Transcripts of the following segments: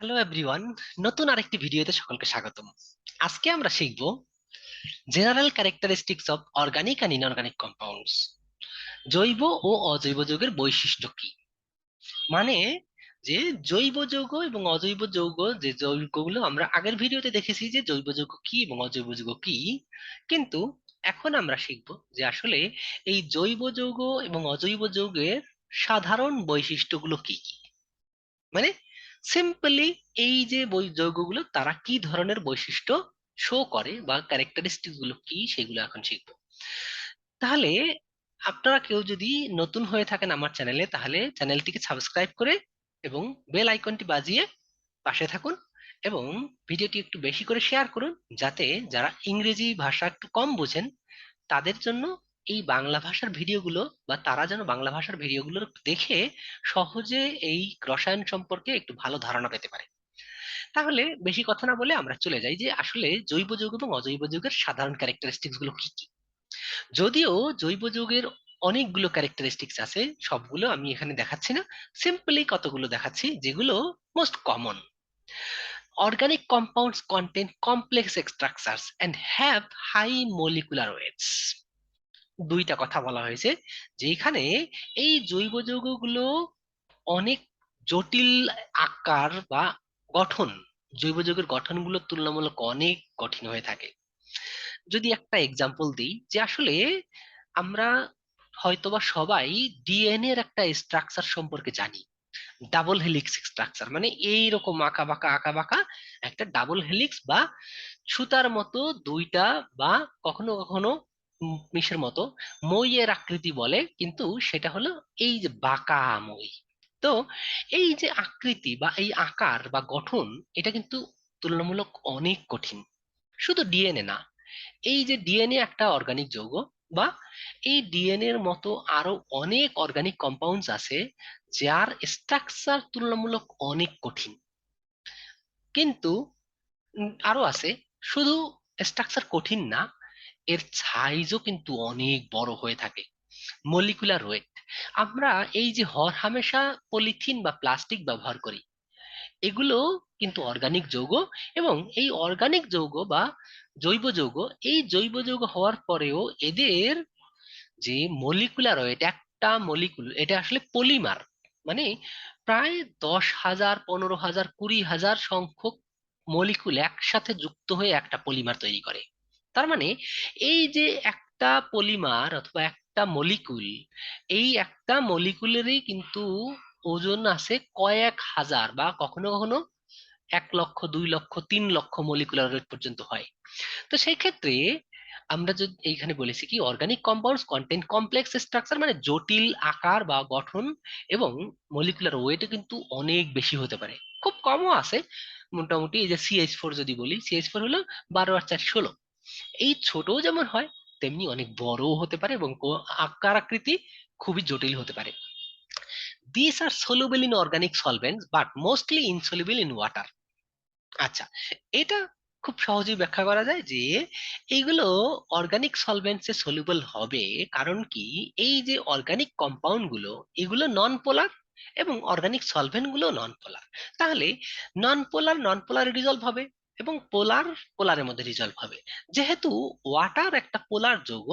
Hello everyone, নতুন আরেকটি ভিডিওতে সকলকে স্বাগতম। আজকে আমরা শিখব general characteristics of organic and inorganic compounds. জৈব ও অজৈব যৌগের বৈশিষ্ট্য কি, মানে যে জৈব যৌগ এবং অজৈব যৌগ, যে যৌগগুলো আমরা আগের ভিডিওতে দেখেছি যে জৈব যৌগ কি এবং অজৈব যৌগ কি, কিন্তু এখন আমরা শিখব যে আসলে এই জৈব যৌগ এবং অজৈব যৌগের সাধারণ বৈশিষ্ট্যগুলো কি কি। মানে সিম্পলি এই যে যৌগগুলো তারা কি ধরনের বৈশিষ্ট্য শো করে বা ক্যারেক্টারিস্টিক্স গুলো কি সেগুলো এখন শিখবো। তাহলে আপনারা কেউ যদি নতুন হয়ে থাকেন আমার চ্যানেলে, তাহলে চ্যানেলটিকে সাবস্ক্রাইব করে এবং বেল আইকনটি বাজিয়ে পাশে থাকুন, এবং ভিডিওটি একটু বেশি করে শেয়ার করুন, যাতে যারা ইংরেজি ভাষা একটু কম বোঝেন তাদের জন্য এই বাংলা ভাষার ভিডিওগুলো, বা তারা যেন বাংলা ভাষার ভিডিওগুলো দেখে সহজে এই রসায়ন সম্পর্কে একটু ভালো ধারণা পেতে পারে। তাহলে বেশি কথা না বলে আমরা চলে যাই যে আসলে জৈব যৌগ এবং অজৈব যৌগের সাধারণ ক্যারেক্টারিস্টিক্স গুলো কি কি। যদিও জৈব যৌগের অনেকগুলো ক্যারেক্টারিস্টিক্স আছে, সবগুলো আমি এখানে দেখাচ্ছি না, সিম্পলি কতগুলো দেখাচ্ছি যেগুলো most common. Organic compounds contain complex structures and have high molecular weights. দুইটা কথা বলা হয়েছে যে এখানে এই জৈব যৌগগুলো অনেক জটিল আকার বা গঠন, জৈব যৌগের গঠনগুলো তুলনামূলক অনেক কঠিন হয়ে থাকে। যদি একটা এক্সাম্পল দিই, যে আসলে আমরা হয়তোবা সবাই ডিএনএ এর একটা স্ট্রাকচার সম্পর্কে জানি। ডাবল হেলিক্স স্ট্রাকচার মানে এইরকম আঁকা বাঁকা একটা ডাবল হেলিক্স, বা সুতার মতো দুইটা, বা কখনো কখনো মিশের মতো মইয়ের আকৃতি বলে, কিন্তু সেটা হলো এই যে বাঁকা মই। তো এই যে আকৃতি বা এই আকার বা গঠন, এটা কিন্তু তুলনামূলক অনেক কঠিন। শুধু ডিএনএ না, এই যে ডিএনএ একটা অর্গানিক যৌগ, বা এই ডিএনএ এর মতো আরো অনেক অর্গানিক কম্পাউন্ডস আছে যার স্ট্রাকচার তুলনামূলক অনেক কঠিন। কিন্তু আরো আছে, শুধু স্ট্রাকচার কঠিন না, এর সাইজও কিন্তু অনেক বড় হয়ে থাকে। মলিকুলার ওয়েট, আমরা এই যে হর হামেশা পলিথিন বা প্লাস্টিক ব্যবহার করি, এগুলো কিন্তু অর্গানিক যৌগ, এবং এই অর্গানিক যৌগ বা জৈব যৌগ, এই জৈব যৌগ হওয়ার পরেও এদের যে মলিকুলার ওয়েট, একটা মলিকুল এটা আসলে পলিমার, মানে প্রায় 10,000, 15,000, 20,000 সংখ্যক মলিকুল একসাথে যুক্ত হয়ে একটা পলিমার তৈরি করে। তার মানে এই যে একটা পলিমার অথবা একটা মলিকুল, এই একটা মলিকুলেরই কিন্তু ওজন আছে কয়েক হাজার, বা কখনো কখনো 1 লক্ষ, 2 লক্ষ, 3 লক্ষ মলিকুলার ওয়েট পর্যন্ত হয়। তো সেই ক্ষেত্রে আমরা যদি এইখানে বলেছি কি organic compounds contain complex structure, মানে জটিল আকার বা গঠন, এবং মলিকুলার ওয়েটও কিন্তু অনেক বেশি হতে পারে। খুব কমও আছে, মোটামুটি এই যে CH4 যদি বলি, CH4 হলো 12 আর 4 16। এই ছোটও যেমন হয়, তেমনি অনেক বড়ও হতে পারে, এবং আকার আকৃতি খুবই জটিল হতে পারে। These are soluble in organic solvents but mostly insoluble in water. আচ্ছা, এটা খুব সহজেই ব্যাখ্যা করা যায় যে এইগুলো অর্গানিক সলভেন্টসে সলিউবল হবে, কারণ কি এই যে অর্গানিক কম্পাউন্ড গুলো, এগুলো নন পোলার, এবং অর্গানিক সলভেন্ট গুলো নন পোলার। তাহলে নন পোলারে রিজলভ হবে, এবং পোলার পোলারের মধ্যে রিজলভ হবে। যেহেতু ওয়াটার একটা পোলার যৌগ,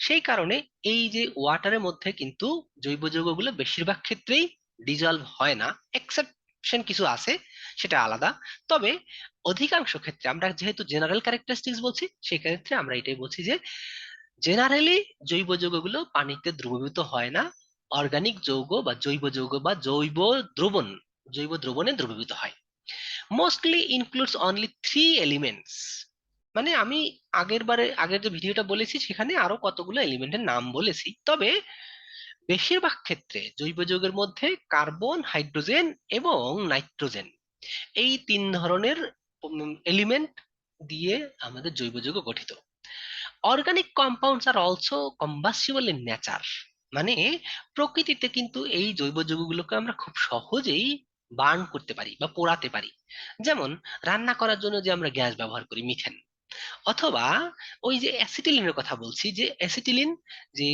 সেই কারণে এই যে ওয়াটারের মধ্যে কিন্তু জৈব যৌগগুলো বেশিরভাগ ক্ষেত্রেই ডিজলভ হয় না, এক্সেপশন কিছু আছে, সেটা আলাদা। তবে অধিকাংশ ক্ষেত্রে আমরা যেহেতু জেনারেল ক্যারেক্টারিস্টিক্স বলছি, সেই ক্ষেত্রে আমরা এটাই বলছি যে জেনারেলি জৈব যৌগগুলো পানিতে দ্রবীভূত হয় না, অর্গানিক যৌগ বা জৈব যৌগ বা জৈব দ্রবণে দ্রবীভূত হয়। মোস্টলি ইনক্লুডস অনলি 3 এলিমেন্টস, মানে আমি আগের যে ভিডিওটা বলেছি সেখানে আরো কতগুলো এলিমেন্টের নাম বলেছি, তবে বেশিরভাগ ক্ষেত্রে জৈব যৌগের মধ্যে কার্বন, হাইড্রোজেন এবং নাইট্রোজেন, এই 3 ধরনের এলিমেন্ট দিয়ে আমাদের জৈব যৌগ গঠিত। Organic compounds are also combustible in nature, মানে প্রকৃতিতে কিন্তু এই জৈব যৌগগুলোকে আমরা খুব সহজেই বার্ন করতে পারি বা পোড়াতে পারি। যেমন রান্না করার জন্য যে আমরা গ্যাস ব্যবহার করি, মিথেন, অথবা ওই যে অ্যাসিটিলিনের কথা বলছি, যে অ্যাসিটিলিন, যে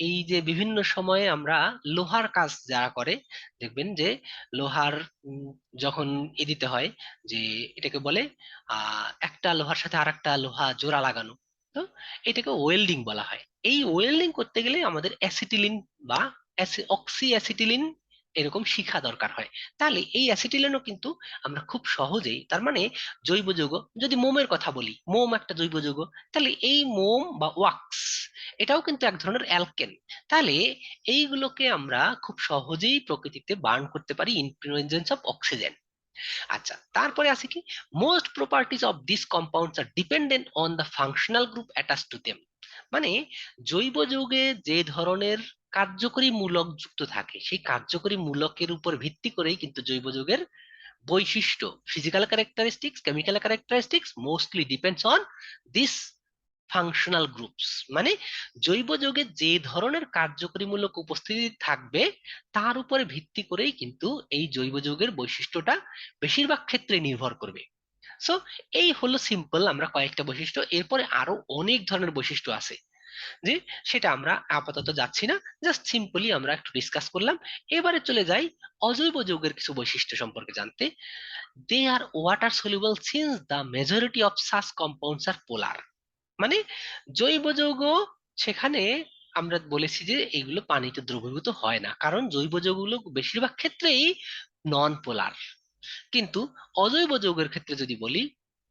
এই যে বিভিন্ন সময়ে আমরা লোহার কাজ যারা করে দেখবেন যে লোহার যখন দিতে হয়, যে এটাকে বলে একটা লোহার সাথে আরেকটা লোহা জোড়া লাগানো, তো এটাকে ওয়েল্ডিং বলা হয়। এই ওয়েল্ডিং করতে গেলে আমাদের অ্যাসিটিলিন বা অক্সি অ্যাসিটিলিন এরকম শিখা দরকার হয়। তাহলে এই অ্যাসিটিলিনও কিন্তু আমরা খুব সহজেই, তার মানে জৈব যৌগ, যদি মোমের কথা বলি, মোম একটা জৈব যৌগ, তাহলে এই মোম বা ওয়াক্স এটাও কিন্তু এক ধরনের অ্যালকেন। তাহলে এইগুলোকে আমরা খুব সহজেই প্রকৃতিতে বার্ন করতে পারি ইন প্রেজেন্স অফ অক্সিজেন। আচ্ছা, তারপরে আছে কি, most properties of this compounds are dependent on the functional group attach to them. মানে জৈব যৌগে যে ধরনের কার্যকরী মূলক যুক্ত থাকে, সেই কার্যকরী মূলকের উপর ভিত্তি করেই কিন্তু জৈব যৌগের বৈশিষ্ট্য, physical characteristics, chemical characteristics mostly depends on this functional groups. মানে জৈব যৌগে যে ধরনের কার্যকরীমূলক উপস্থিতি থাকবে তার উপরে ভিত্তি করেই কিন্তু এই জৈব যৌগের বৈশিষ্ট্যটা বেশিরভাগ ক্ষেত্রে নির্ভর করবে। সো এই হলো সিম্পল আমরা কয়েকটা বৈশিষ্ট্য, এরপরে আরো অনেক ধরনের বৈশিষ্ট্য আছে, যে সেটা আমরা আপাতত যাচ্ছি না, জাস্ট সিম্পলি আমরা একটু ডিসকাস করলাম। এবারে চলে যাই অজৈব যৌগের কিছু বৈশিষ্ট্য সম্পর্কে জানতে। They are water soluble since the majority of such compounds are polar. মানে জৈব যৌগ, সেখানে আমরা বলেছি যে এগুলো পানিতে দ্রবীভূত হয় না, কারণ জৈব যৌগগুলো বেশিরভাগ ক্ষেত্রেই নন পোলার। কিন্তু অজৈব যৌগের ক্ষেত্রে যদি বলি,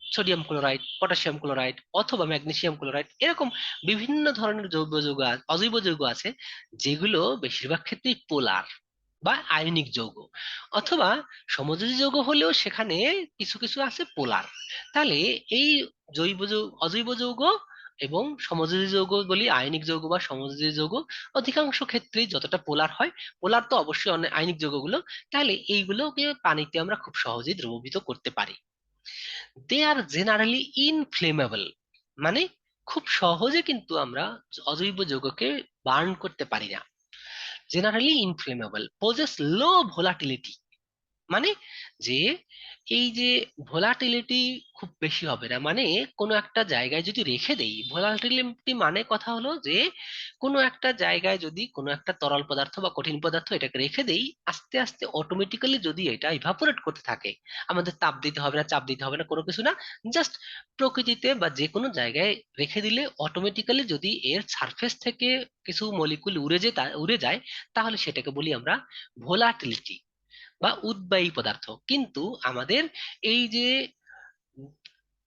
সোডিয়াম ক্লোরাইড, পটাশিয়াম ক্লোরাইড অথবা ম্যাগনেসিয়াম ক্লোরাইড, এরকম বিভিন্ন ধরনের অজৈব যৌগ আছে যেগুলো বেশিরভাগ ক্ষেত্রেই পোলার বা আয়নিক যৌগ, অথবা সমযোজী যৌগ হলেও সেখানে কিছু কিছু আছে পোলার। তাহলে এই অজৈব যৌগ এবং সমযোজী যৌগ বলি, আয়নিক যৌগ বা সমযোজী যৌগ অধিকাংশ ক্ষেত্রেই যতটা পোলার হয়, পোলার তো অবশ্যই অনেক আয়নিক যৌগগুলো, তাহলে এইগুলোকে পানিতে আমরা খুব সহজেই দ্রবীভূত করতে পারি। দে আর জেনারেলি ইনফ্লেমেবল। মানে খুব সহজে কিন্তু আমরা অজৈব যৌগকে বার্ন করতে পারি না। জেনারেলি ইনফ্লেমেবল, পজেস লো ভোলাটিলিটি। মানে যে এই যে ভোলাটিলিটি খুব বেশি হবে না, মানে কোনো একটা জায়গায় যদি রেখে দেই, ভোলাটিলিটি মানে কথা হলো যে কোনো একটা জায়গায় যদি কোনো একটা তরল পদার্থ বা কঠিন পদার্থ এটাকে রেখে দেই, আস্তে আস্তে অটোমেটিক্যালি যদি এটা ইভাপোরেট করতে থাকে, আমাদের তাপ দিতে হবে না, চাপ দিতে হবে না, কোনো কিছু না, জাস্ট প্রকৃতিতে বা যে কোনো জায়গায় রেখে দিলে অটোমেটিক্যালি যদি এর সারফেস থেকে কিছু মলিকুল উড়ে যায়, তাহলে সেটাকে বলি আমরা ভোলাটিলিটি বা উদ্বায়ী পদার্থ। কিন্তু আমাদের এই যে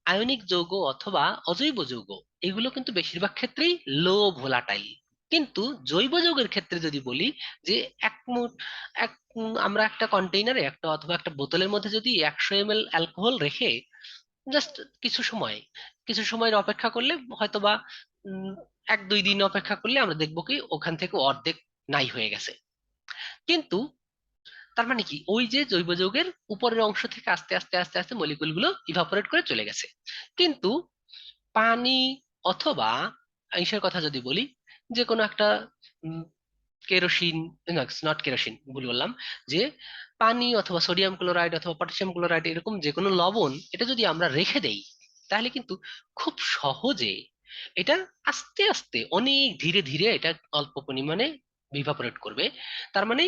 আয়নিক যৌগ অথবা অজৈব যৌগ, এগুলো কিন্তু বেশিরভাগ ক্ষেত্রেই লো ভোলাটাইল। কিন্তু জৈব যৌগের ক্ষেত্রে যদি বলি, যে এক মু- এক আমরা একটা কন্টেইনারে একটা অথবা একটা বোতলের মধ্যে যদি 100 ml অ্যালকোহল রেখে জাস্ট কিছু সময় কিছু সময়ের অপেক্ষা করলে, হয়তোবা 1-2 দিন অপেক্ষা করলে আমরা দেখবো কি ওখান থেকে অর্ধেক নাই হয়ে গেছে। কিন্তু তার মানে কি, ওই যে জৈব যৌগের উপরের অংশ থেকে আস্তে আস্তে আস্তে আস্তে মলিকুল গুলো ইভাপোরেট করে চলে গেছে। কিন্তু পানি অথবা আইসের কথা যদি বলি, যে কোনো একটা কেরোসিন, নট কেরোসিন ভুল বললাম, যে পানি অথবা সোডিয়াম ক্লোরাইড অথবা পটাশিয়াম ক্লোরাইড এরকম যে কোনো লবণ, এটা যদি আমরা রেখে দেই, তাহলে কিন্তু খুব সহজে এটা আস্তে আস্তে অনেক ধীরে ধীরে এটা অল্প পরিমাণে ইভাপোরেট করবে। তার মানে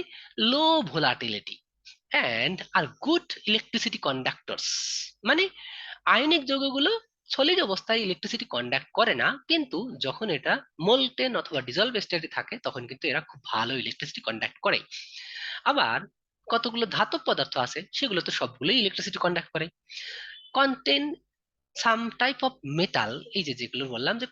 low volatility and are good electricity conductors. মানে আয়নিক যৌগগুলো সলিড অবস্থায় ইলেকট্রিসিটি কন্ডাক্ট করে না, কিন্তু যখন এটা মোলটেন অথবা ডিজলভ স্টেটে থাকে তখন কিন্তু এরা খুব ভালো ইলেকট্রিসিটি কন্ডাক্ট করে। আবার কতগুলো ধাতব পদার্থ আছে সেগুলো তো সবগুলোই ইলেকট্রিসিটি কন্ডাক্ট করে। Contain some type of metal, এই যে যেগুলো বললাম যে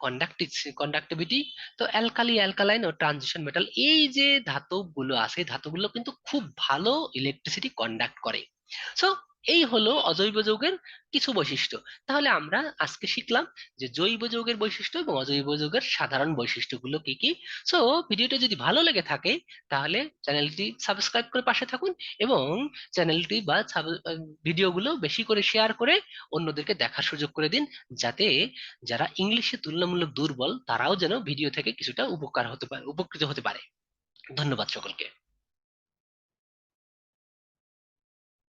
কন্ডাক্টিভিটি, তো অ্যালকালি, অ্যালকালাইন ও ট্রানজিশন মেটাল, এই যে ধাতুগুলো আছে, ধাতুগুলো কিন্তু খুব ভালো ইলেকট্রিসিটি কন্ডাক্ট করে। সো এই হলো অজৈব যৌগের কিছু বৈশিষ্ট্য। তাহলে আমরা আজকে শিখলাম যে জৈব যৌগের বৈশিষ্ট্য এবং অজৈব যৌগের সাধারণ বৈশিষ্ট্যগুলো কি কি। সো ভিডিওটা যদি ভালো লেগে থাকে তাহলে চ্যানেলটি সাবস্ক্রাইব করে পাশে থাকুন, এবং চ্যানেলটি বা ভিডিওগুলো বেশি করে শেয়ার করে অন্যদেরকে দেখার সুযোগ করে দিন, যাতে যারা ইংলিশে তুলনামূলক দুর্বল তারাও যেন ভিডিও থেকে কিছুটা উপকৃত হতে পারে। ধন্যবাদ সকলকে।